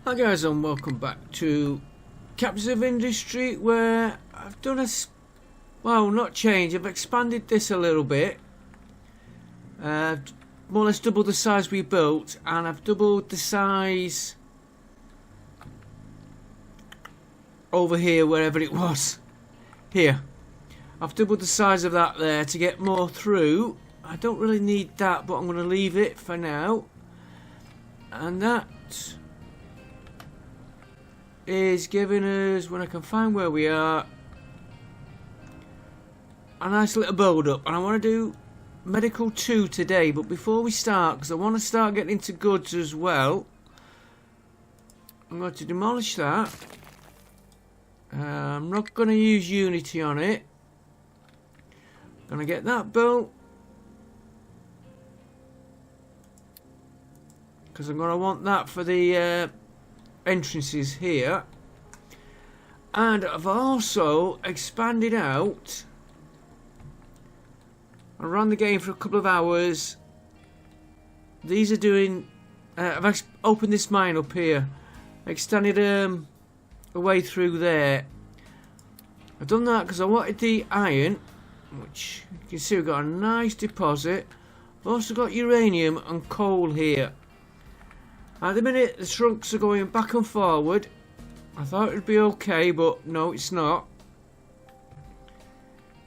Hi guys, and welcome back to Captains of Industry, where I've done well, not change, I've expanded this a little bit. More or less doubled the size we built, and I've doubled the size over here, wherever it was. Here. I've doubled the size of that there to get more through. I don't really need that, but I'm going to leave it for now. And that is giving us, when I can find where we are, a nice little build up. And I want to do medical 2 today, but before we start, because I want to start getting into goods as well, I'm going to demolish that. I'm not going to use Unity on it. I'm going to get that built, because I'm going to want that for the entrances here. And I've also expanded out. I ran the game for a couple of hours. These are doing I've opened this mine up here, extended a way through there. I've done that because I wanted the iron, which you can see we've got a nice deposit. I've also got uranium and coal here. At the minute, the trucks are going back and forward. I thought it would be okay, but no, it's not.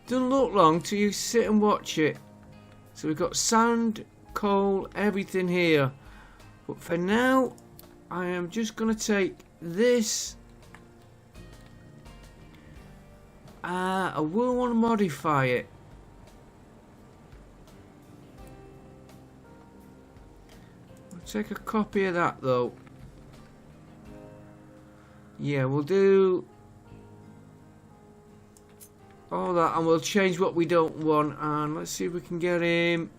Doesn't look long till you sit and watch it. So we've got sand, coal, everything here. But for now, I am just going to take this. I will want to modify it. Take a copy of that though. Yeah, we'll do all that, and we'll change what we don't want. And let's see if we can get him.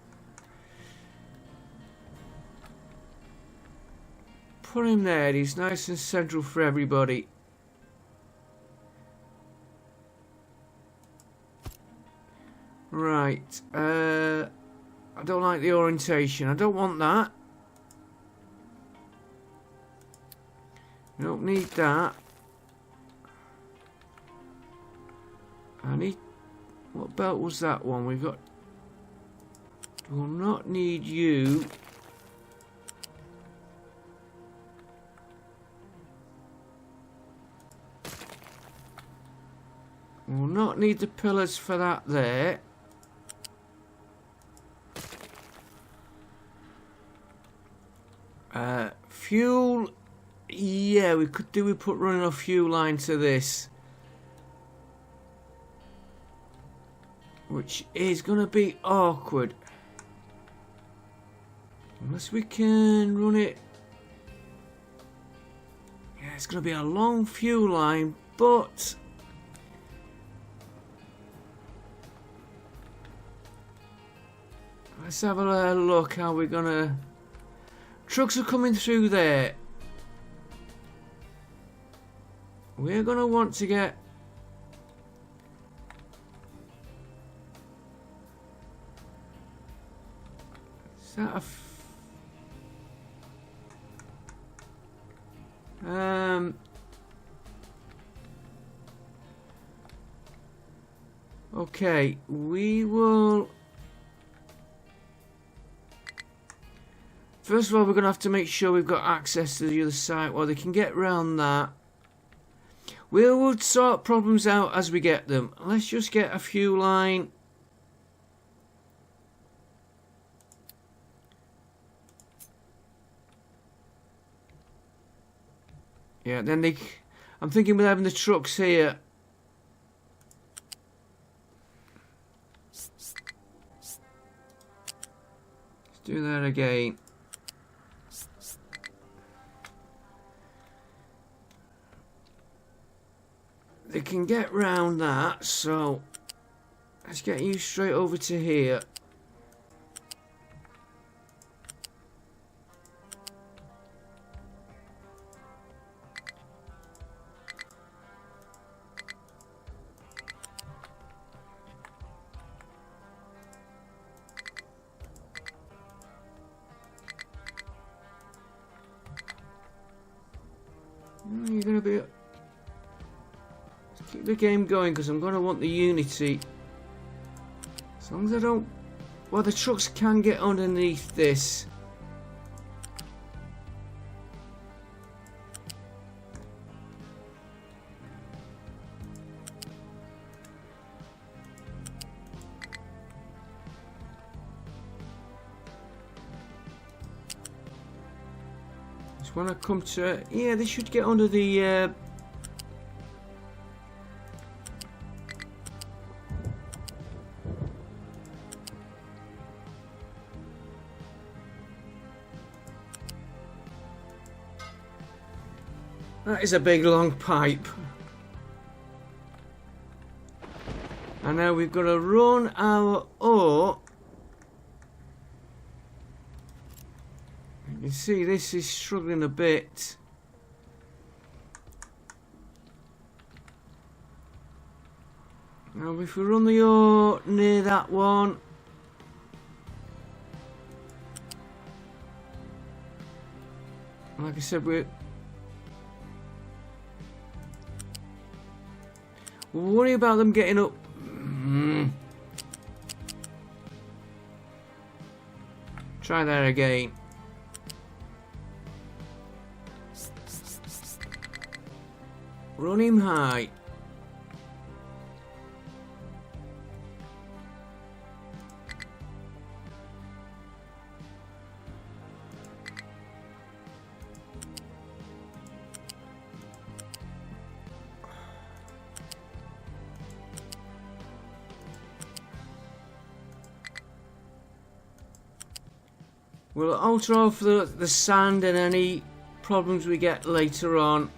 Put him there. He's nice and central for everybody. Right. I don't like the orientation. I don't want that. We don't need that. I need... What belt was that one? We've got... We'll not need you. We'll not need the pillars for that there. Fuel... Yeah, we could do. We put running a fuel line to this, which is going to be awkward unless we can run it. Yeah, it's going to be a long fuel line, but let's have a look how we're going to. Trucks are coming through there. We're going to want to get... Is that a... Okay, we will... First of all, we're going to have to make sure we've got access to the other side. Well, they can get around that. We will sort problems out as we get them. Let's just get a fuel line. Yeah, then they... I'm thinking with having the trucks here. Let's do that again. They can get round that, so let's get you straight over to here. going to be... Let's keep the game going because I'm going to want the Unity. As long as I don't... Well, the trucks can get underneath this. When I come to... Yeah, they should get under the... That is a big long pipe. And now we've got to run our ore. You see, this is struggling a bit. Now, if we run the ore near that one, like I said, we're worry about them getting up. Try that again. Run him high. We'll alter off the sand and any problems we get later on.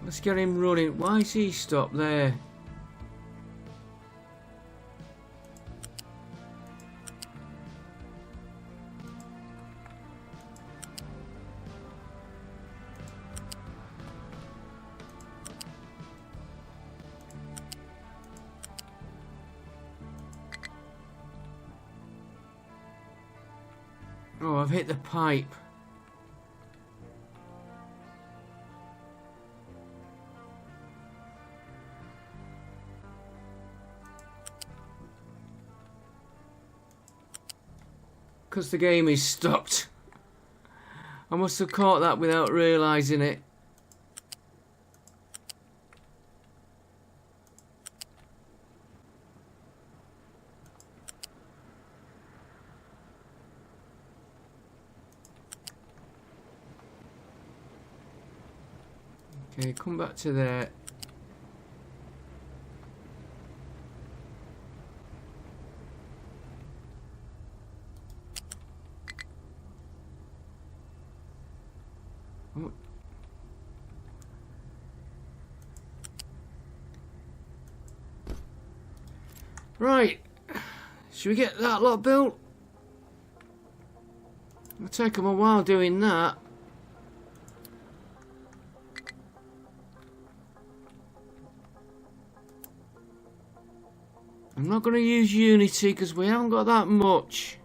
Let's get him running. Why is he stopped there? Oh, I've hit the pipe. Because the game is stopped. I must have caught that without realising it. Okay, come back to there. Right, should we get that lot built? It'll take them a while doing that. I'm not going to use Unity because we haven't got that much.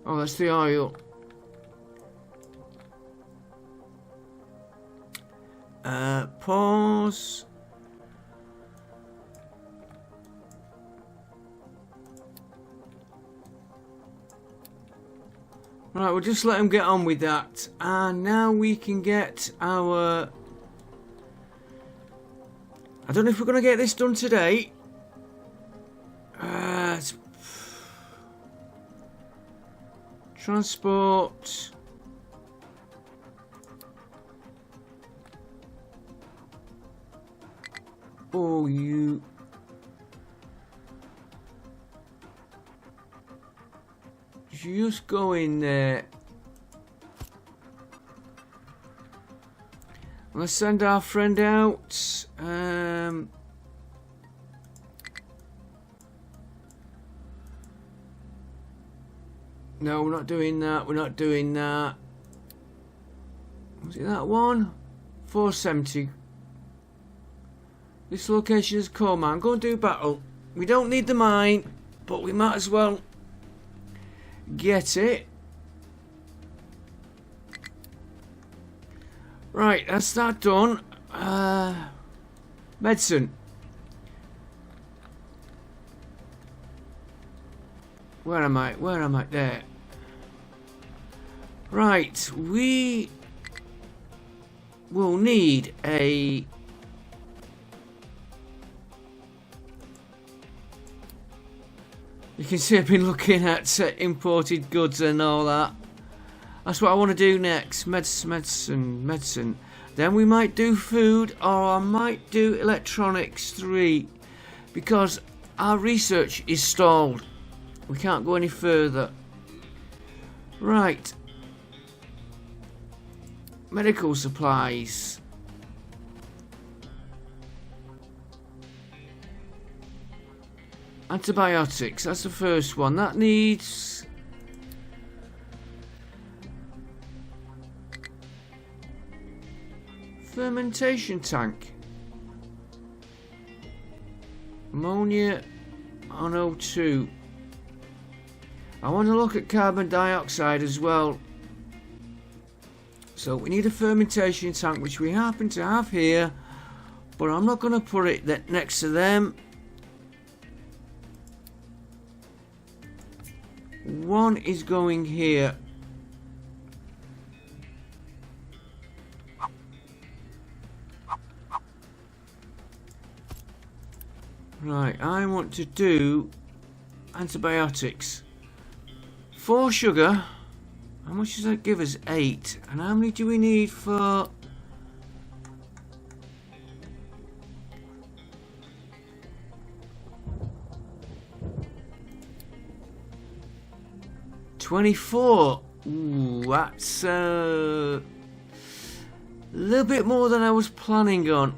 Oh, that's the oil. Pause. Right, we'll just let him get on with that. And now we can get our... I don't know if we're going to get this done today. Transport. Oh, you... Just go in there. Let's send our friend out. No, we're not doing that. We're not doing that. Was it that one? 470. This location is coal mine. Go and do battle. We don't need the mine, but we might as well get it. Right, that's that done. Medicine. Where am I? Where am I? There. Right, we will need a... You can see I've been looking at imported goods and all that. That's what I want to do next. Medicine. Then we might do food, or I might do electronics 3. Because our research is stalled. We can't go any further. Right. Medical supplies. Antibiotics, that's the first one. That needs... fermentation tank. Ammonia on O2. I want to look at carbon dioxide as well. So we need a fermentation tank, which we happen to have here, but I'm not going to put it next to them. One is going here. Right, I want to do antibiotics. 4 sugar. How much does that give us? 8. And how many do we need for... $24. Ooh, that's a little bit more than I was planning on.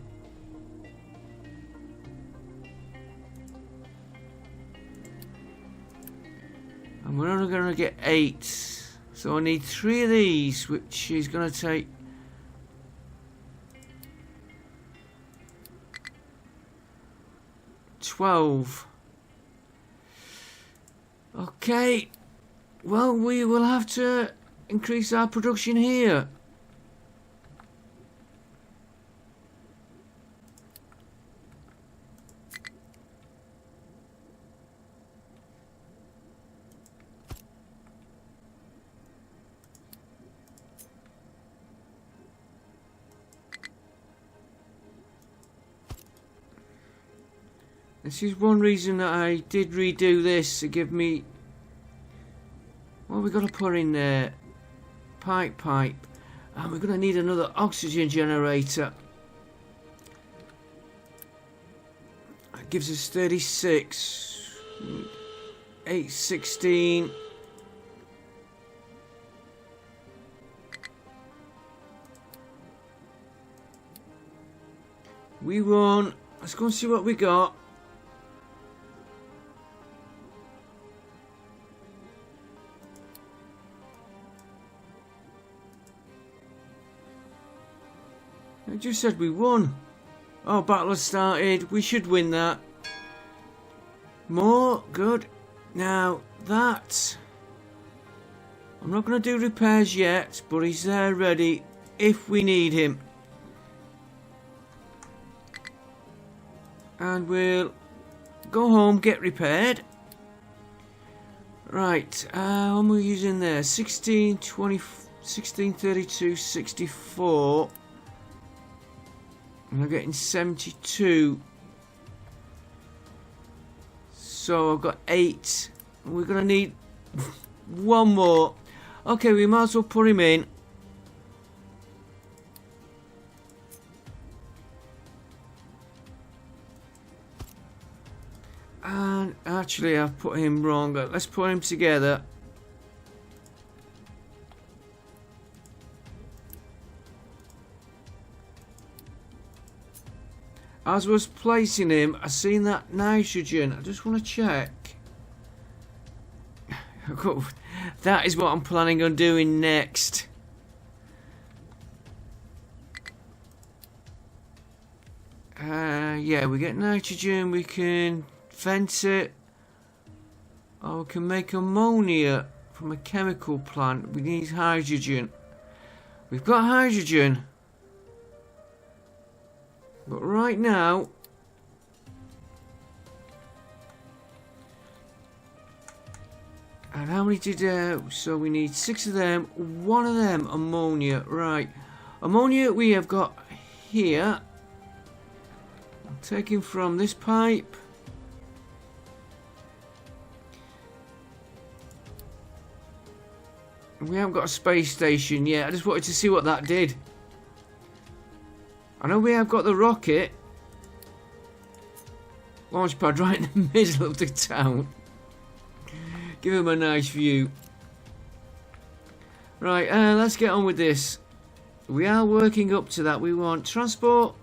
And we're only going to get 8. So I need 3 of these, which is going to take... $12. Okay. Well, we will have to increase our production here. This is one reason that I did redo this, to give me... What have we got to put in there? Pipe. And we're going to need another oxygen generator. That gives us 36. 816. We won. Let's go and see what we got. I just said we won. Oh, battle has started. We should win that. More. Good. Now, that... I'm not going to do repairs yet, but he's there ready if we need him. And we'll go home, get repaired. Right. How am we using there? 16, 20, 16, 32, 64. And I'm getting 72. So I've got 8. We're going to need one more. Okay, we might as well put him in. And actually I've put him wrong. Let's put him together. As I was placing him, I seen that nitrogen. I just want to check. That is what I'm planning on doing next. Yeah, we get nitrogen, we can vent it. Or we can make ammonia from a chemical plant. We need hydrogen. We've got hydrogen. But right now... And how many did... so we need 6 of them. 1 of them, ammonia. Right. Ammonia we have got here. I'm taking from this pipe. We haven't got a space station yet. I just wanted to see what that did. I know we have got the rocket launch pad right in the middle of the town. Give him a nice view. Right, let's get on with this. We are working up to that. We want transport.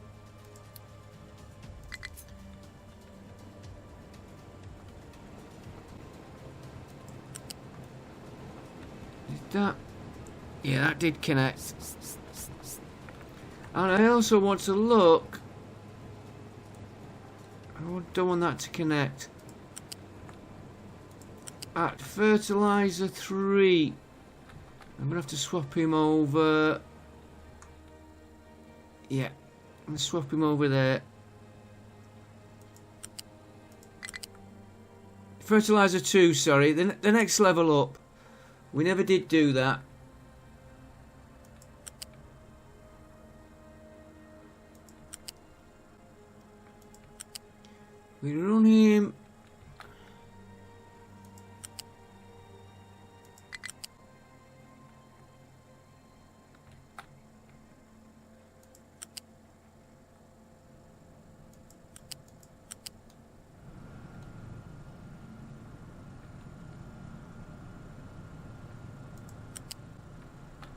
That, yeah, that did connect. And I also want to look. I don't want that to connect. At fertilizer 3. I'm gonna have to swap him over. Yeah, I'm gonna swap him over there. Fertilizer 2, sorry, the next level up. We never did do that. We run him.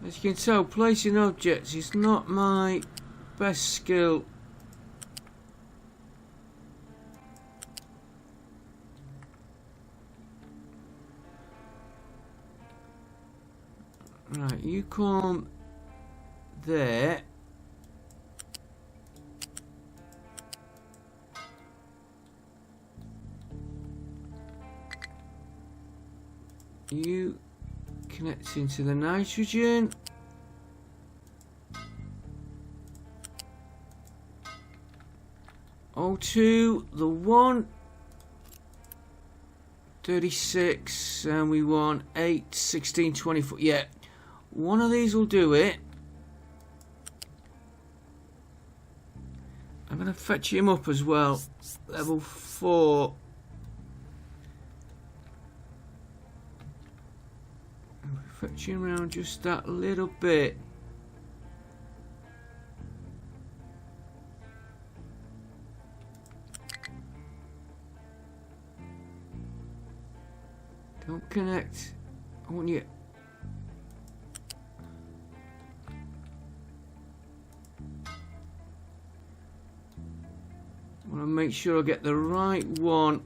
As you can tell, placing objects is not my best skill. Right, you come there. You connect into the nitrogen. O2, the 1. 36, and we want 8, 16, 24. Yeah, one of these will do it. I'm going to fetch him up as well. Level 4. Fetch him around just that little bit. Don't connect. I want you. I want to make sure I get the right one.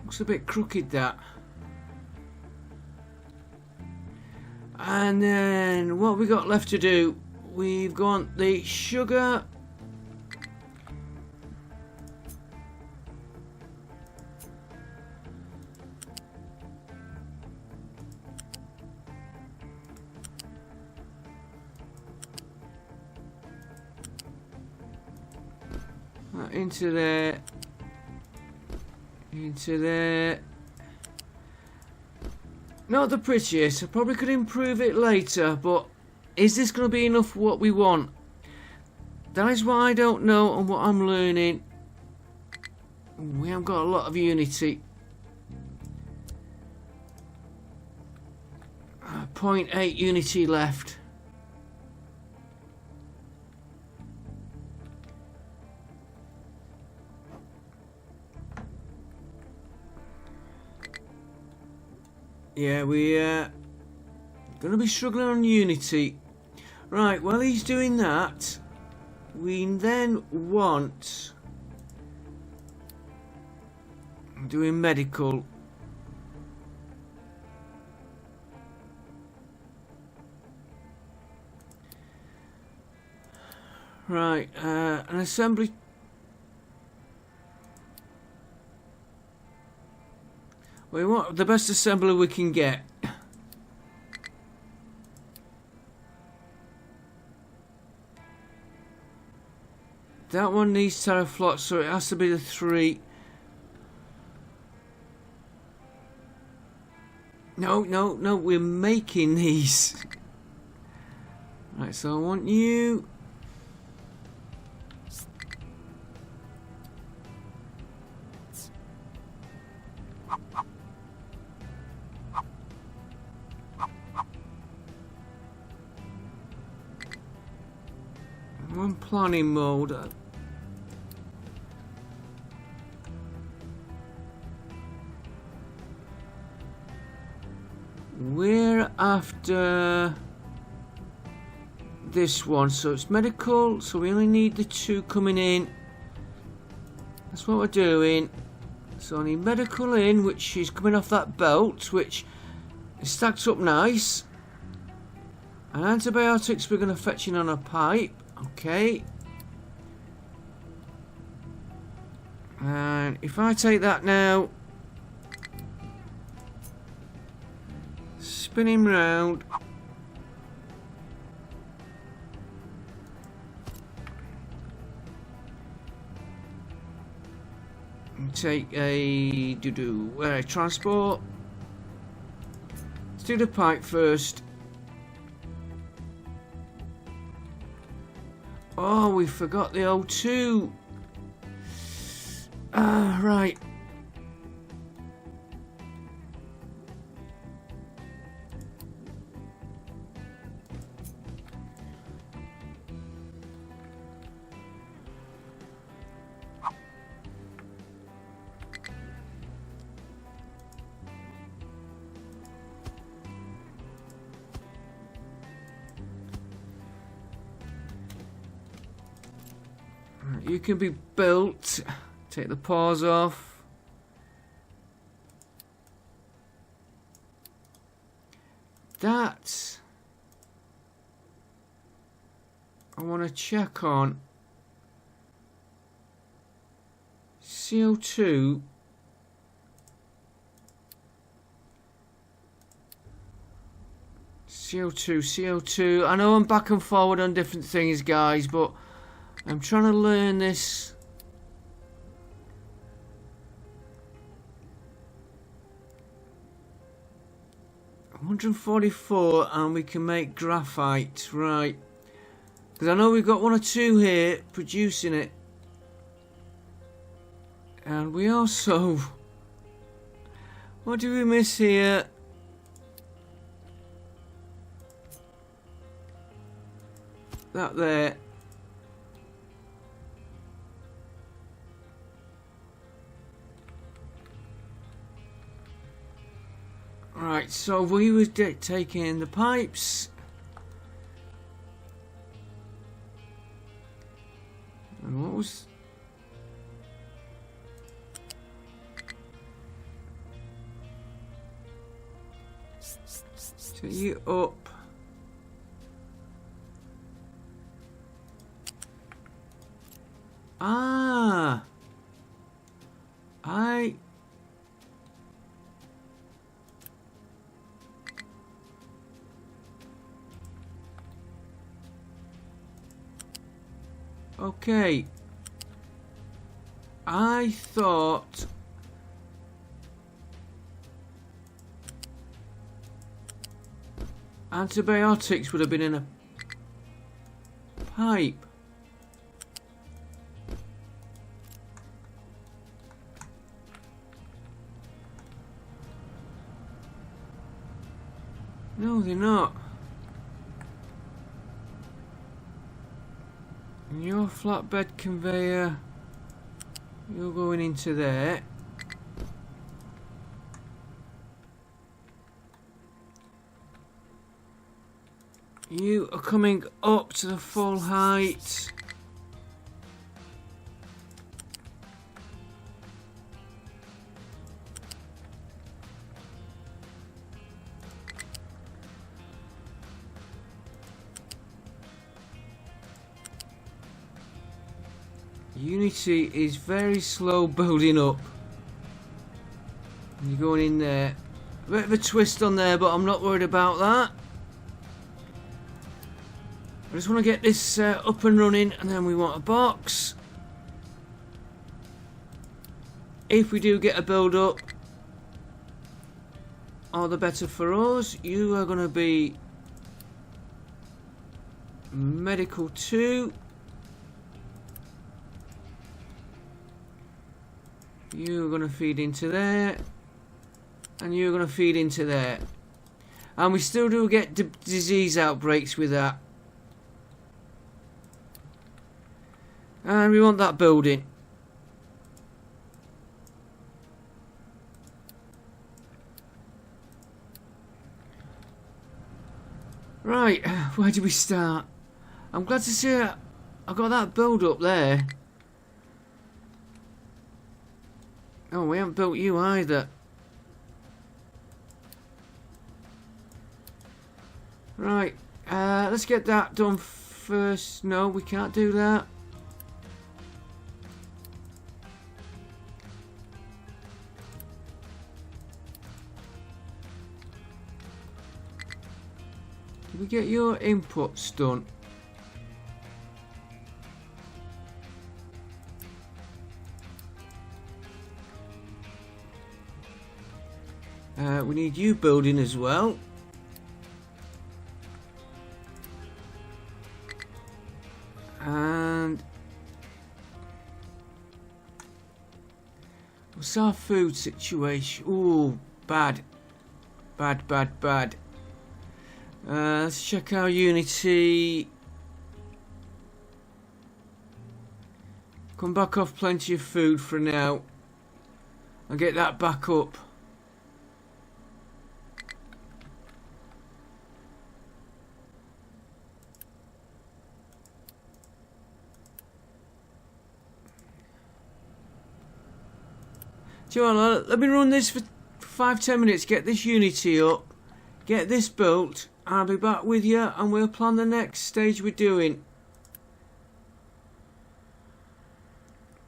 Looks a bit crooked, that. And then what we got left to do? We've got the sugar. Into there. Into there. Not the prettiest. I probably could improve it later, but is this going to be enough for what we want? That is what I don't know and what I'm learning. We haven't got a lot of unity. 0.8 unity left. Yeah, we're going to be struggling on unity. Right, while he's doing that, we then want... doing medical. Right, an assembly. We want the best assembler we can get. That one needs teraflops, so it has to be the 3. No, no, no, we're making these. Right, so I want you. I'm on planning mode. We're after this one, so it's medical, so we only need the 2 coming in. That's what we're doing. So I need medical in, which is coming off that belt, which is stacked up nice. And antibiotics we're going to fetch in on a pipe. Okay. And if I take that now, spin him round. And take a transport. Let's do the pipe first. Oh, we forgot the O2. Right. You can be built. Take the paws off. That I want to check on. CO2. CO2. I know I'm back and forward on different things, guys, but I'm trying to learn this. $144 and we can make graphite, right? Because I know we've got 1 or 2 here producing it. And we also... What do we miss here? That there. Right, so we were taking the pipes. And what was... Take you up. Ah! Okay. I thought... antibiotics would have been in a pipe. No, they're not. And your flatbed conveyor, you're going into there. You are coming up to the full height. Unity is very slow building up. You're going in there. A bit of a twist on there, but I'm not worried about that. I just want to get this up and running, and then we want a box. If we do get a build up, all the better for us. You are going to be medical 2. You're going to feed into there, and you're going to feed into there. And we still do get disease outbreaks with that. And we want that building. Right, where do we start? I'm glad to see I got that build up there. Oh, we haven't built you either. Right, let's get that done first. No, we can't do that. Did we get your inputs done? We need you building as well. And what's our food situation? Ooh, bad. Bad, bad, bad. Let's check our Unity. Come back off plenty of food for now. I'll get that back up. Do you know, let me run this for 5-10 minutes, get this Unity up, get this built, and I'll be back with you and we'll plan the next stage we're doing.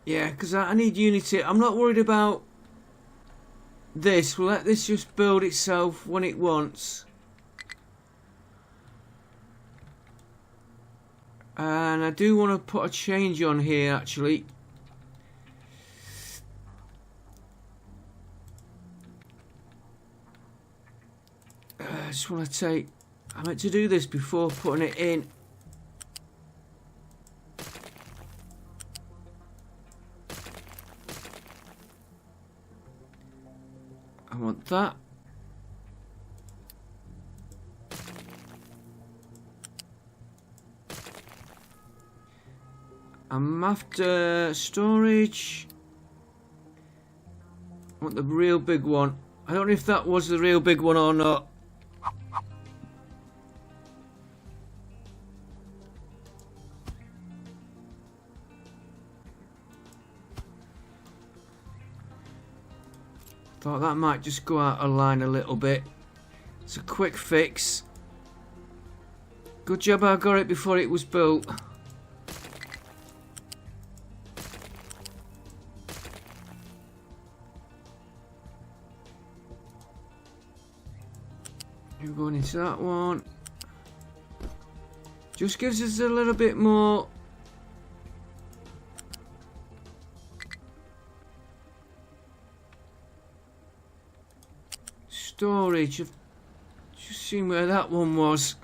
Yeah, because I need Unity. I'm not worried about this. We'll let this just build itself when it wants. And I do want to put a change on here actually. I just want to take... I meant to do this before putting it in. I want that. I'm after storage. I want the real big one. I don't know if that was the real big one or not. Thought that might just go out of line a little bit. It's a quick fix. Good job I got it before it was built. You're going into that one. Just gives us a little bit more. Storage. I've just seen where that one was.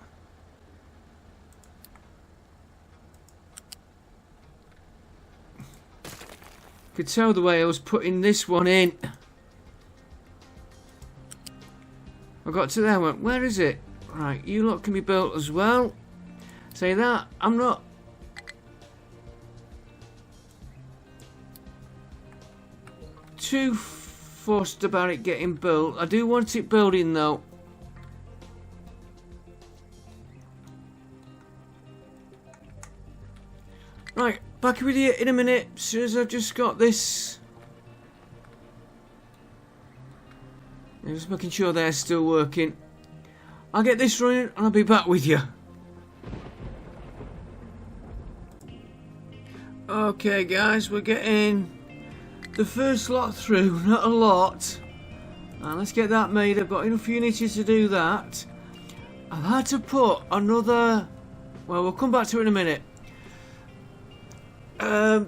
Could tell the way I was putting this one in. I got to there and went, where is it? Right, you lot can be built as well. Say that, I'm not too fussed about it getting built. I do want it building though. Right, back with you in a minute, as soon as I've just got this. Just making sure they're still working. I'll get this running and I'll be back with you. Okay guys, we're getting the first lot through, not a lot. And let's get that made. I've got enough units to do that. I've had to put another... Well, we'll come back to it in a minute. The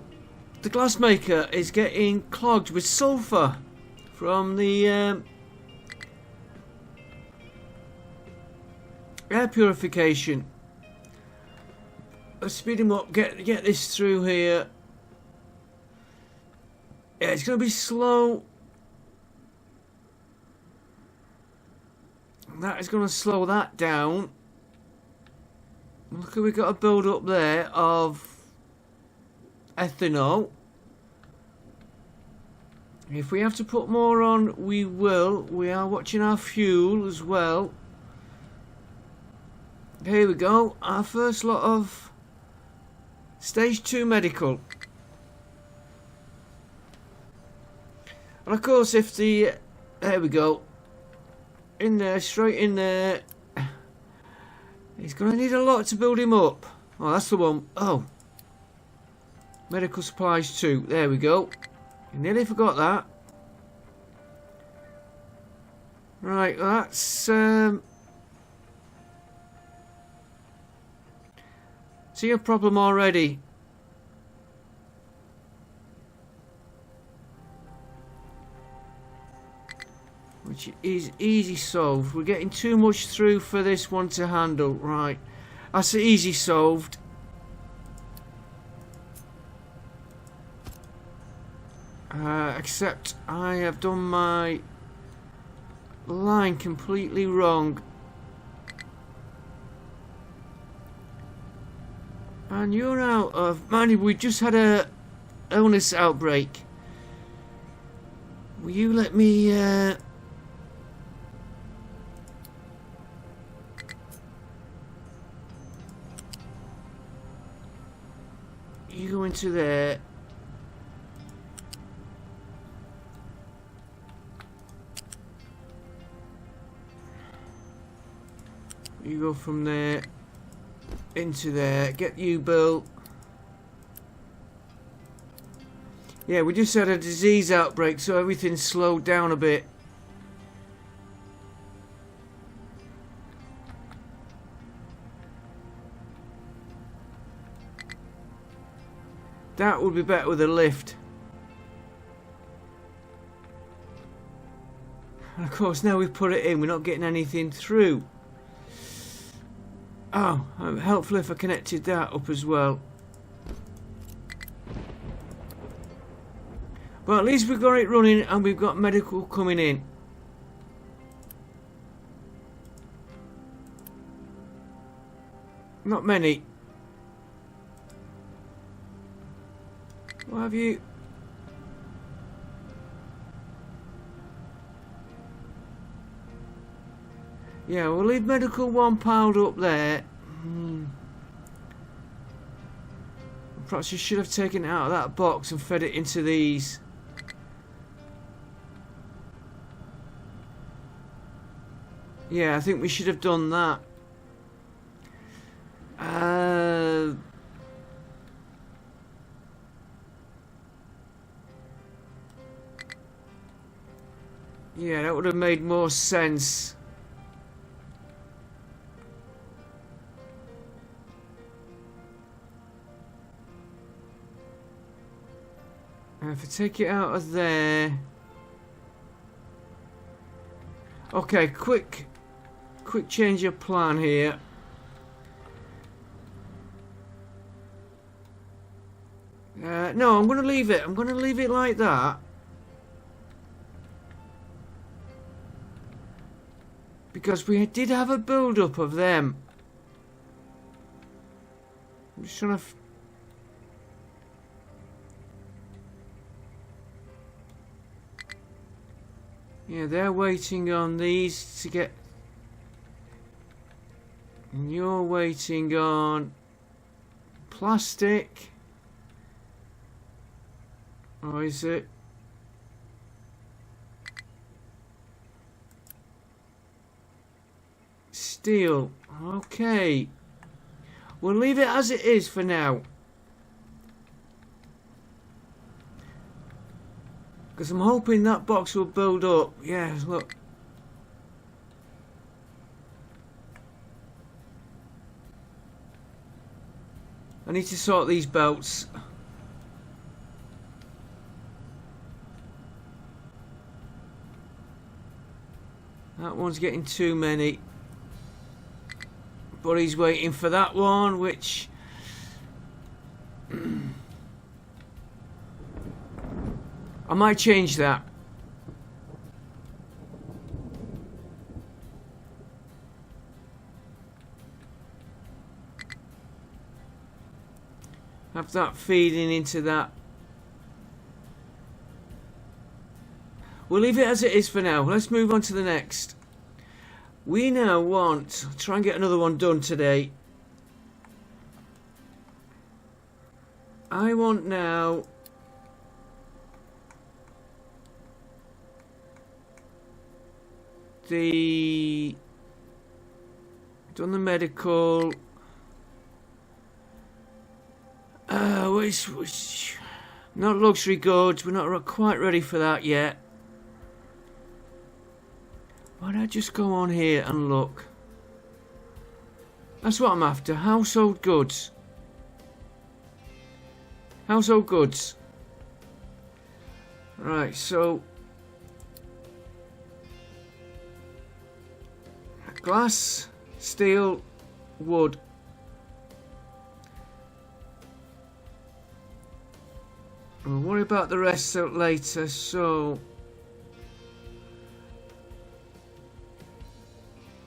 glass maker is getting clogged with sulphur from the air purification. Let's speed him up, get this through here. Yeah, it's going to be slow. That is going to slow that down. Look, we've got a build up there of ethanol. If we have to put more on, we will. We are watching our fuel as well. Here we go. Our first lot of Stage 2 medical. And of course, if the... There we go. In there, straight in there. He's going to need a lot to build him up. Oh, that's the one. Oh. Medical supplies 2. There we go. I nearly forgot that. Right, that's... See a problem already. Which is easy solved. We're getting too much through for this one to handle. Right. That's easy solved. Except I have done my line completely wrong. And you're out of... Man, we just had a illness outbreak. Will you let me... You go into there. You go from there into there. Get you built. Yeah, we just had a disease outbreak, so everything slowed down a bit. That would be better with a lift. And of course, now we've put it in, we're not getting anything through. Oh, helpful if I connected that up as well. But at least we've got it running and we've got medical coming in. Not many. What have you? Yeah, we'll leave medical 1 piled up there. Perhaps you should have taken it out of that box and fed it into these. Yeah, I think we should have done that. Yeah, that would have made more sense. And if I take it out of there... Okay, quick change of plan here. No, I'm going to leave it. I'm going to leave it like that. Because we did have a build-up of them. I'm just trying to... Yeah, they're waiting on these to get... And you're waiting on... plastic. Or is it? Steel. Okay. We'll leave it as it is for now. Because I'm hoping that box will build up. Yeah, look. I need to sort these belts. That one's getting too many. But he's waiting for that one, which... I might change that. Have that feeding into that. We'll leave it as it is for now. Let's move on to the next. We now want... try and get another one done today. I want now... done the medical. Which not luxury goods. We're not quite ready for that yet. Why don't I just go on here and look? That's what I'm after. Household goods. Household goods. Right, so glass, steel, wood. We'll worry about the rest later, so...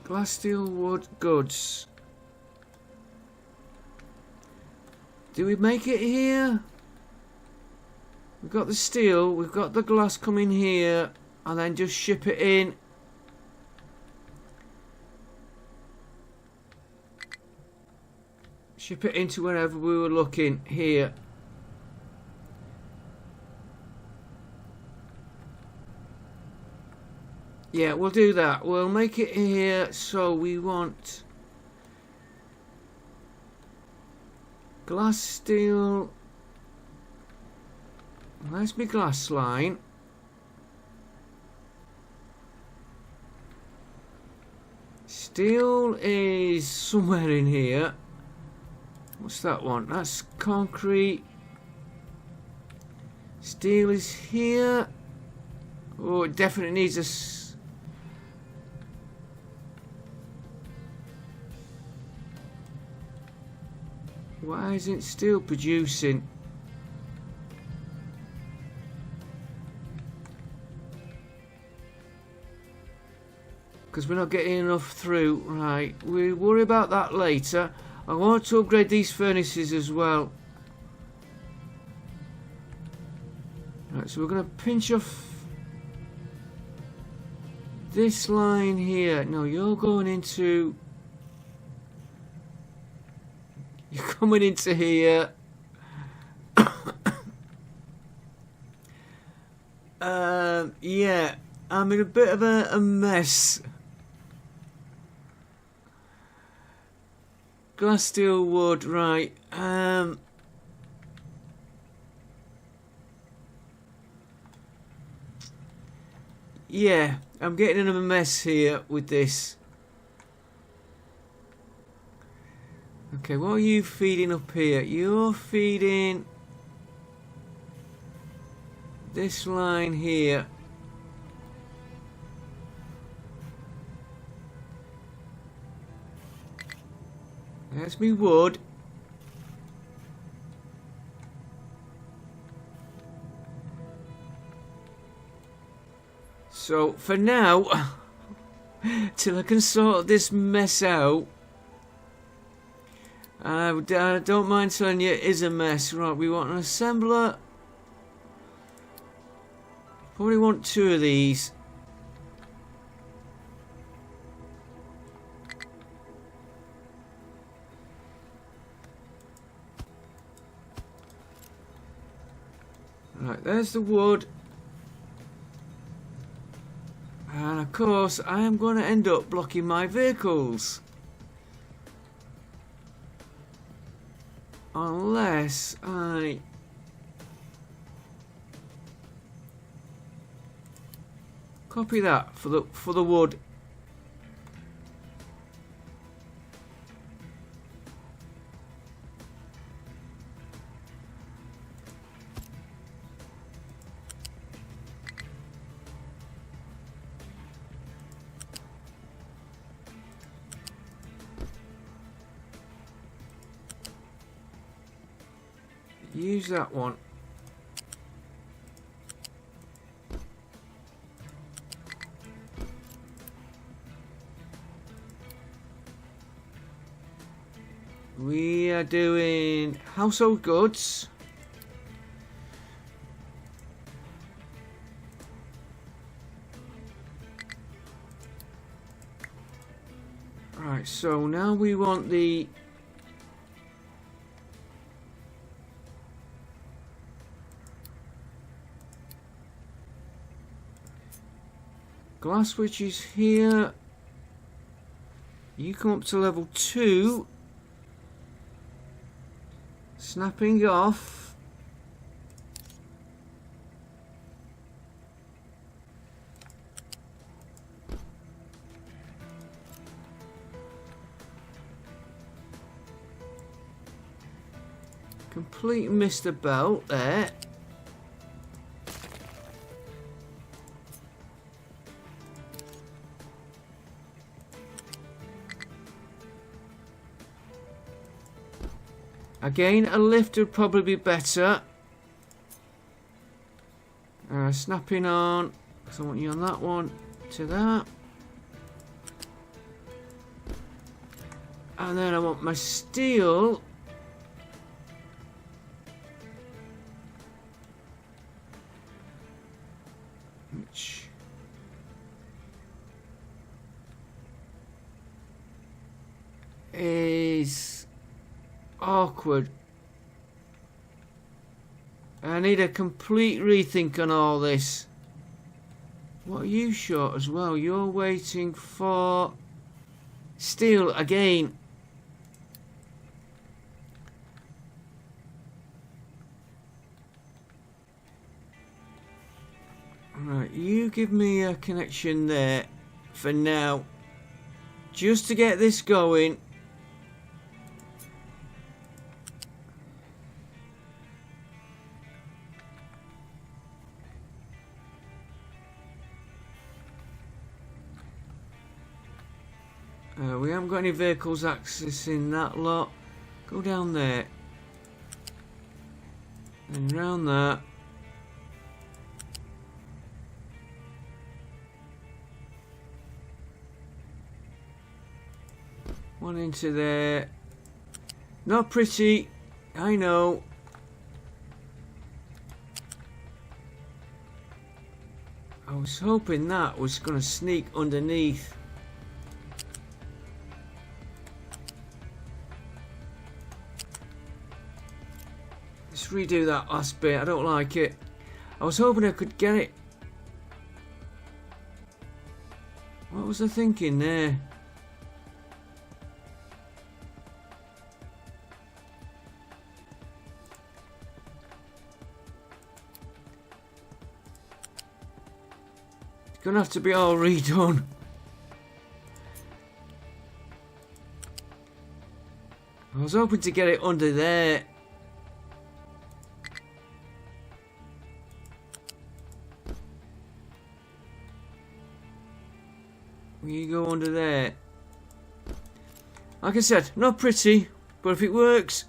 glass, steel, wood, goods. Do we make it here? We've got the steel, we've got the glass coming here, and then just ship it in. Ship it into wherever we were looking here. Yeah, we'll do that. We'll make it here. So we want glass, steel. Where's my glass line? Steel is somewhere in here. What's that one? That's concrete. Steel is here. Oh, it definitely needs a... Why isn't steel producing? Because we're not getting enough through. Right, we'll worry about that later. I want to upgrade these furnaces as well. Right, so we're going to pinch off this line here. No, you're going into... You're coming into here. Yeah, I'm in a bit of a mess. Glass, steel, wood, right. Yeah, I'm getting in a mess here with this. Okay, what are you feeding up here? You're feeding this line here. There's me wood. So for now, till I can sort this mess out, I don't mind telling you it is a mess. Right, we want an assembler. Probably want 2 of these. Right, there's the wood. And of course, I am going to end up blocking my vehicles. Unless I Copy that for the wood. Use that one. We are doing household goods. Right, so now we want the glass, which is here. You come up to level 2. Snapping off. Complete missed the belt there. Again, a lift would probably be better. Snapping on. So I want you on that one to that. And then I want my steel. Which is awkward. I need a complete rethink on all this. What are you short as well? You're waiting for steel again. Right, you give me a connection there for now, just to get this going. We haven't got any vehicles accessing that lot. Go down there. And round that. One into there. Not pretty, I know. I was hoping that was going to sneak underneath. Let's redo that last bit. I don't like it. I was hoping I could get it. What was I thinking there? It's gonna have to be all redone. I was hoping to get it under there. You go under there. Like I said, not pretty, but if it works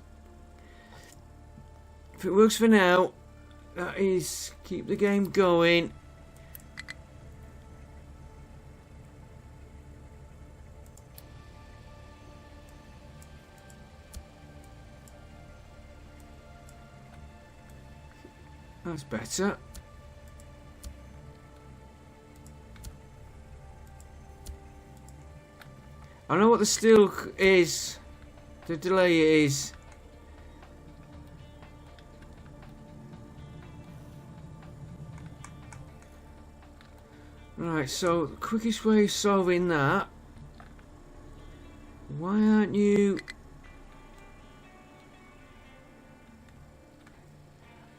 for now, that is keep the game going. That's better. I know what the steel is, the delay is. Right, so the quickest way of solving that. Why aren't you?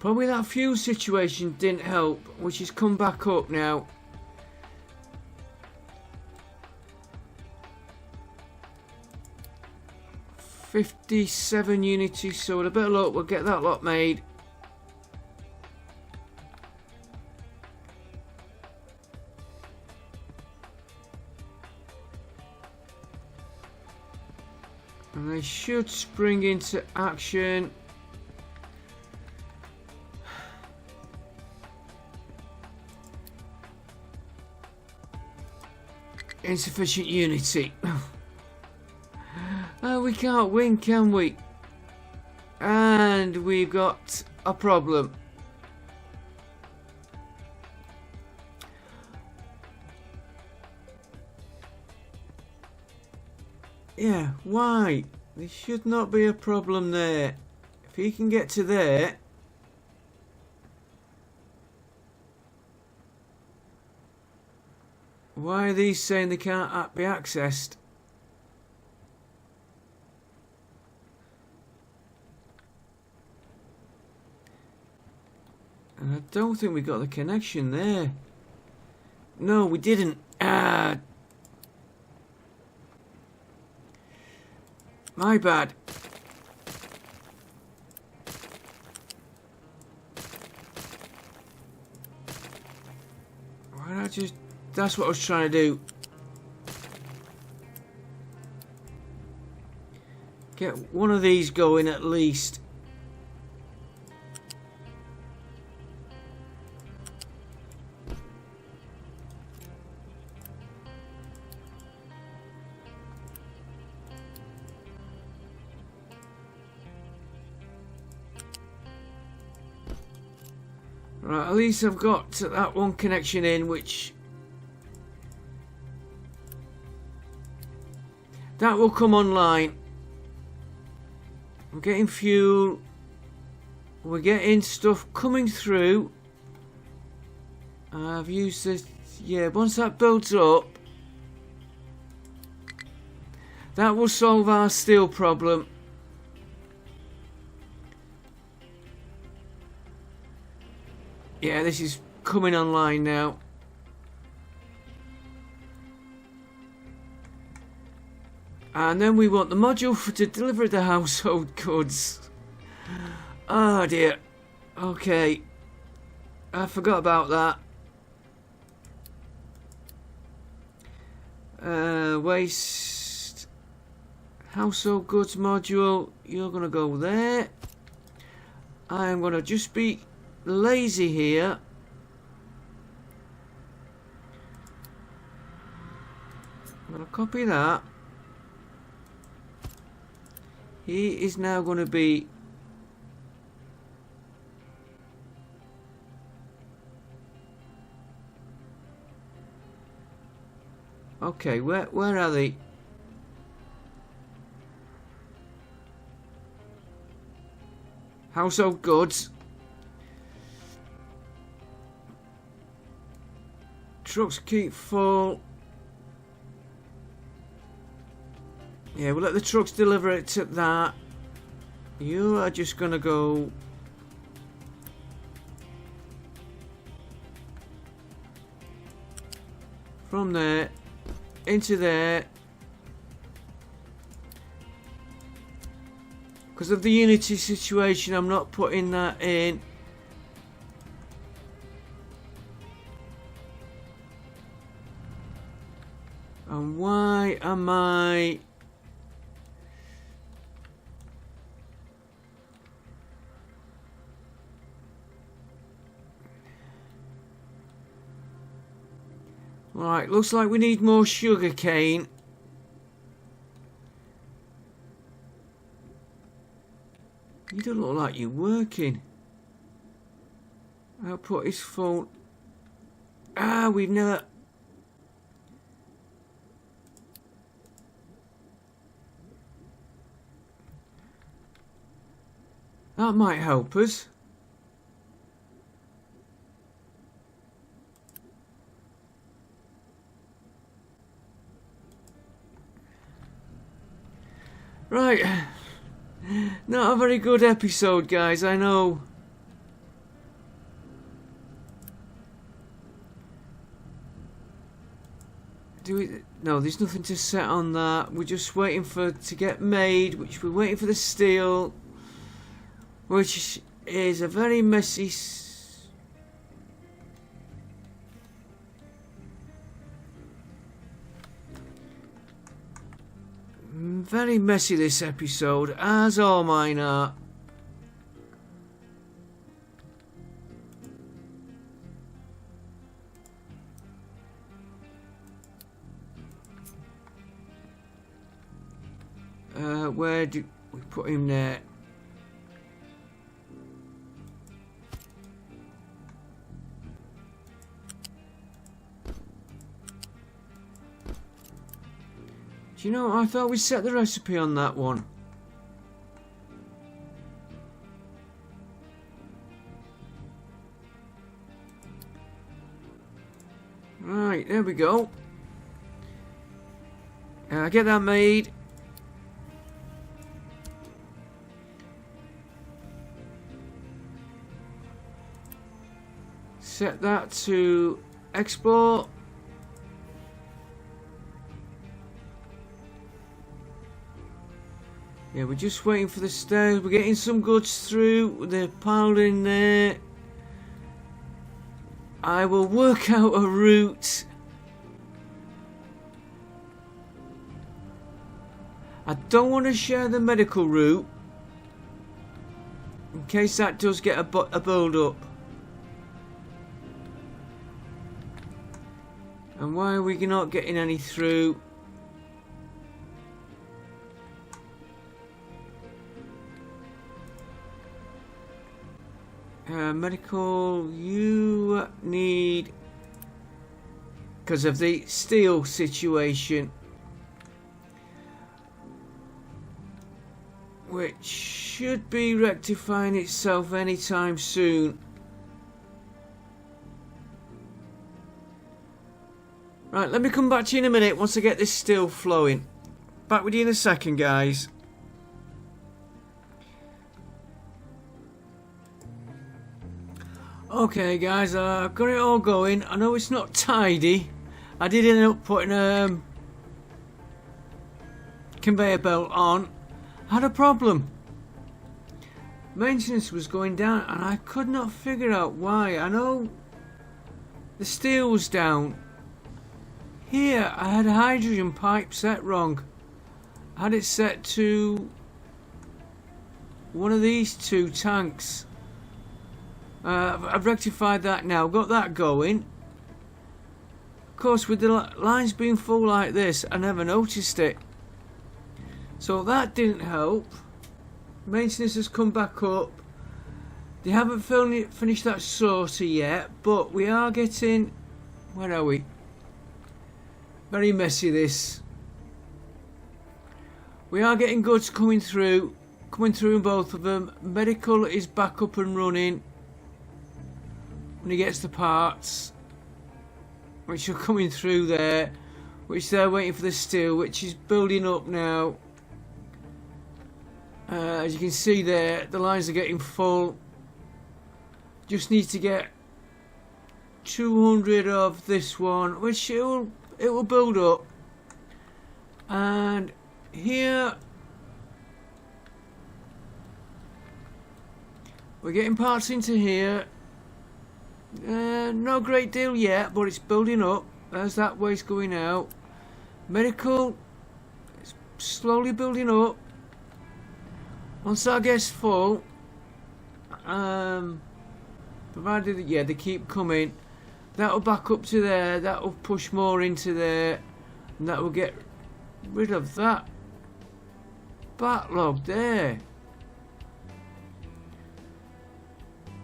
Probably that fuel situation didn't help, which has come back up now. 57 Unity, so with a bit of luck we'll get that lot made. And they should spring into action. Insufficient Unity. Oh, we can't win, can we? And we've got a problem. Yeah, why? There should not be a problem there. If he can get to there. Why are these saying they can't be accessed? And I don't think we got the connection there. No, we didn't. My bad. Why did I just... That's what I was trying to do. Get one of these going at least. Right, at least I've got that one connection in, which... That will come online. We're getting fuel. We're getting stuff coming through. I've used this... Yeah, once that builds up... That will solve our steel problem. Yeah, this is coming online now. And then we want the module to deliver the household goods. Oh dear. Okay. I forgot about that. Waste. Household goods module. You're going to go there. I'm going to just be lazy here. I'm going to copy that. He is now going to be... Okay, where are they? Household goods. Trucks keep full. Yeah, we'll let the trucks deliver it to that. You are just gonna go... From there, into there. Because of the Unity situation, I'm not putting that in. And why am I... Right, looks like we need more sugar cane. You don't look like you're working. Output is full. Ah, we've never... That might help us. Right. Not a very good episode, guys, I know. Do we? No, there's nothing to set on that. We're just waiting for it to get made, which we're waiting for the steel, which is a very messy. Very messy this episode, as all mine are. Where do we put him there? Do you know, I thought we set the recipe on that one. Right, there we go. Get that made. Set that to export. Yeah, we're just waiting for the stairs. We're getting some goods through. They're piled in there. I will work out a route. I don't want to share the medical route in case that does get a build up. And why are we not getting any through? Medical, you need, because of the steel situation, which should be rectifying itself anytime soon. Right, let me come back to you in a minute once I get this steel flowing. Back with you in a second, guys. Okay, guys, I've got it all going. I know it's not tidy. I did end up putting a conveyor belt on. I had a problem. Maintenance was going down and I could not figure out why. I know the steel was down. Here, I had a hydrogen pipe set wrong. I had it set to one of these two tanks. I've rectified that now, got that going. Of course, with the lines being full like this, I never noticed it. So that didn't help. Maintenance has come back up. They haven't finished that sorter yet, but we are getting... Where are we? Very messy, this. We are getting goods coming through in both of them. Medical is back up and running when he gets the parts, which are coming through there, which they're waiting for the steel, which is building up now. As you can see there, the lines are getting full. Just need to get 200 of this one, which it will build up. And here we're getting parts into here. No great deal yet, but it's building up. There's that waste going out. Medical, it's slowly building up. Once that gets full, provided that, yeah, they keep coming, that'll back up to there, that'll push more into there, and that will get rid of that backlog there.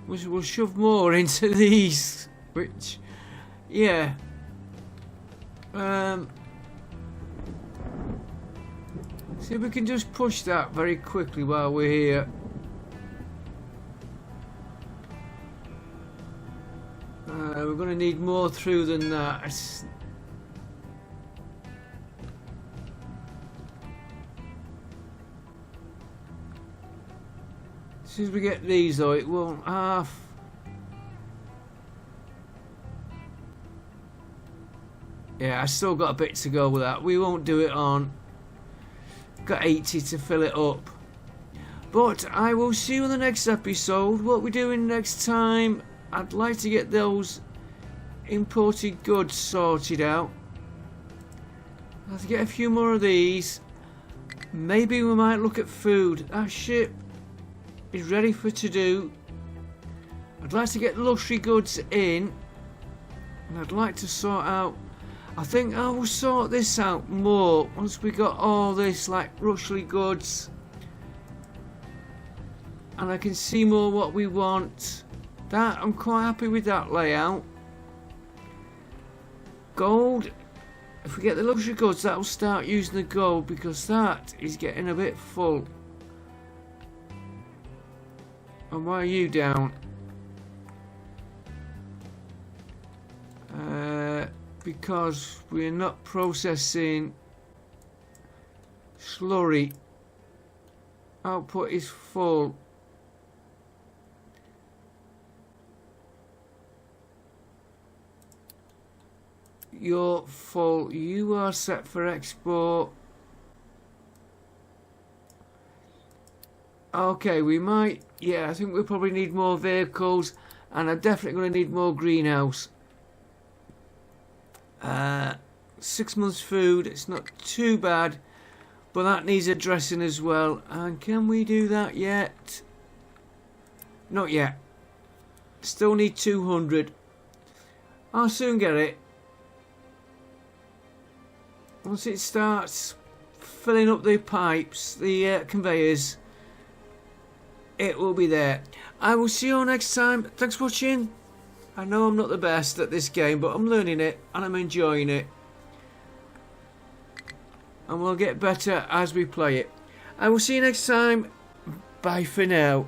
Which will shove more into these, which, yeah. See if we can just push that very quickly while we're here. We're going to need more through than that. As soon as we get these though, it won't half. Yeah, Yeah, I still got a bit to go with that. We won't do it on. Got 80 to fill it up. But I will see you in the next episode. What we're doing next time, I'd like to get those imported goods sorted out. I'll have to get a few more of these. Maybe we might look at food. That ship is ready for to do. I'd like to get luxury goods in. And I'd like to sort out. I think I will sort this out more once we got all this like luxury goods. And I can see more what we want. That, I'm quite happy with that layout. Gold. If we get the luxury goods, that will start using the gold because that is getting a bit full. And why are you down? Because we're not processing slurry. Output is full. You're full. You are set for export. Okay, we might. Yeah, I think we probably need more vehicles, and I'm definitely going to need more greenhouse. 6 months food. It's not too bad, but that needs addressing as well. And can we do that yet? Not yet. Still need 200. I'll soon get it. Once it starts filling up the pipes, the conveyors, it will be there. I will see you all next time. Thanks for watching. I know I'm not the best at this game, but I'm learning it and I'm enjoying it. And we'll get better as we play it. I will see you next time. Bye for now.